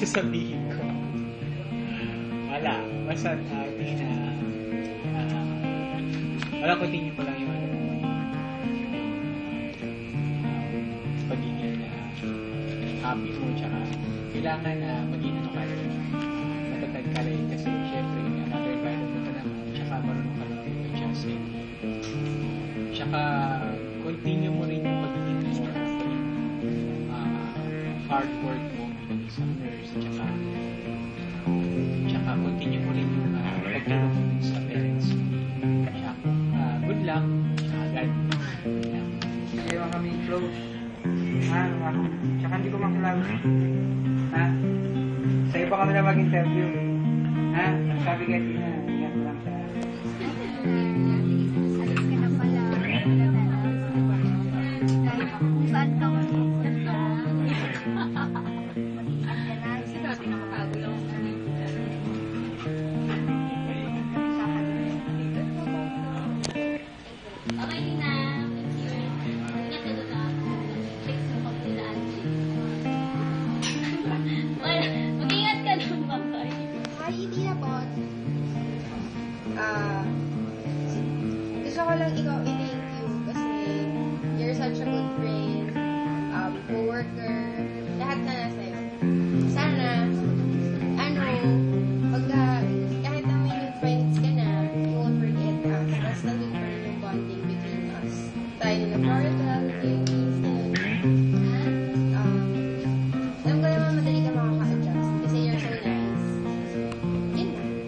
sasabihin ko. Wala. Basta, tingin na, wala ko tingin pa lang yung pagiging happy mo, tsaka kailangan na maging ka rin. Matatag ka rin kasi syempre another environment ka naman, tsaka marunong ka lang adjust eh. Tsaka continue mo rin yung pagiging hard work mo bilang isang nurse, tsaka continue mo rin yung pagtulong mo sa parents mo. Good luck, tsaka God. Kaya kami close. Ha? Tsaka hindi ko makilala. Ha? Sa iba kami na mag-interview. Ha? Sabi kayo na, yan lang sa... Saan ka mo? Gusto ko lang ikaw i-thank you kasi you're such a good friend, co-worker, lahat na nasa'yo. Sana, kahit na may new friends ka na, you won't forget us. Mas nandun pa rin yung bonding between us. Tayo na Florida, Philippines, alam ko naman madali ka makaka-adjust kasi you're so nice. Yun lang.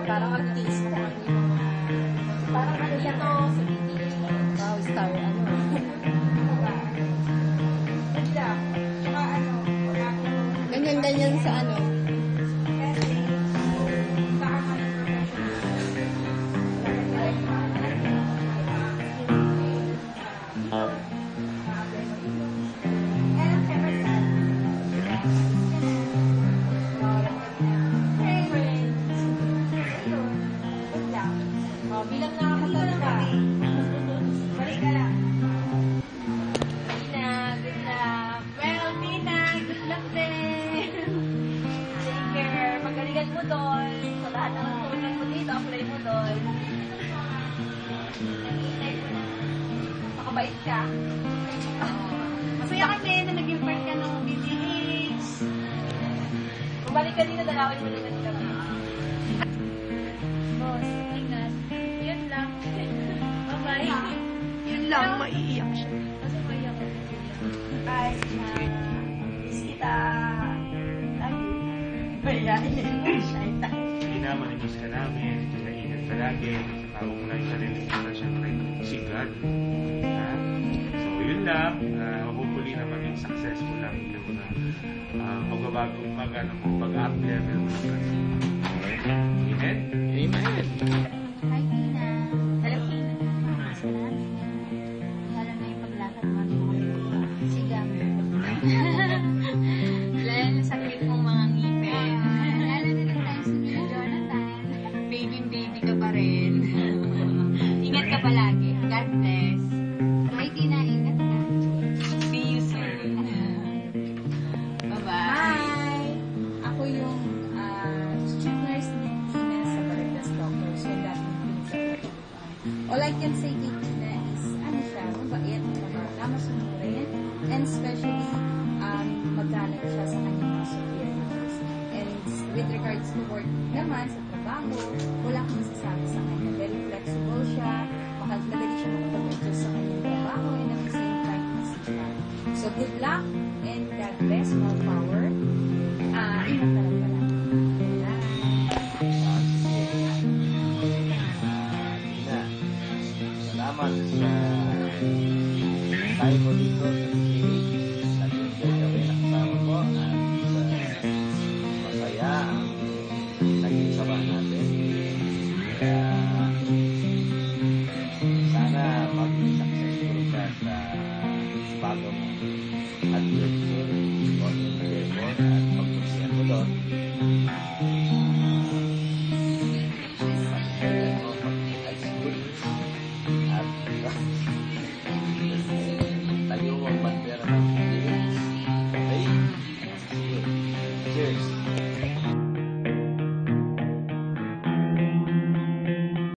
Parang artista. Parang ano siya to, sa BTS. Wow, star, ano. Ganyan-ganyan sa ano. Bilang nakakatanda ka. Balik ka lang. Tina, good luck. Well, Tina, good luck din. Take care. Magalingan mo doon. Sa lahat ng tulong mo dito, apply mo doon. Makabait ka. Masaya kami na naging part ka ng BDH. Kung balik ka dito, dalawin mo naman ka. Boss, ingat. Yun lang. Bye-bye. Yun lang, maiiyak siya. Kasi maiyak ako. Bye. Miss kita. Love you. Mayayain siya. Sige na, manimiss ka namin. Ingat ka lagi. Sa tao mo lang sa rin. Siyempre, si God. Ha? So, yun lang. Hopefully na maging successful lang yung pagbabago, pag-up level mo ng kasi. Amen? Amen. Hi, Tina. Hello, King. Salamat. Lalo na yung paglakad mo. Sigang. Lalo na sakit mong mga ngipin. Lalo na ng times ni Jonathan. Baby ka pa rin. Ingat ka palagi. God bless. Hi, Tina. Ingat ka. See you soon. Bye-bye. Hi. Ako yung street nurse ni Tina sa Baritas Doctors when that pinagsasabi. All I can say kay Tina is, ano siya, mabait, masunurin, and especially, magalang siya sa kanyang mga superiors. And with regards to work naman, sa trabaho, wala akong masasabi sa kanya. Very flexible siya, madali siya makapag-adjust sa kanyang trabaho, and at the same time, masipag. So, good luck, and God bless, more power. Ingat ka lang.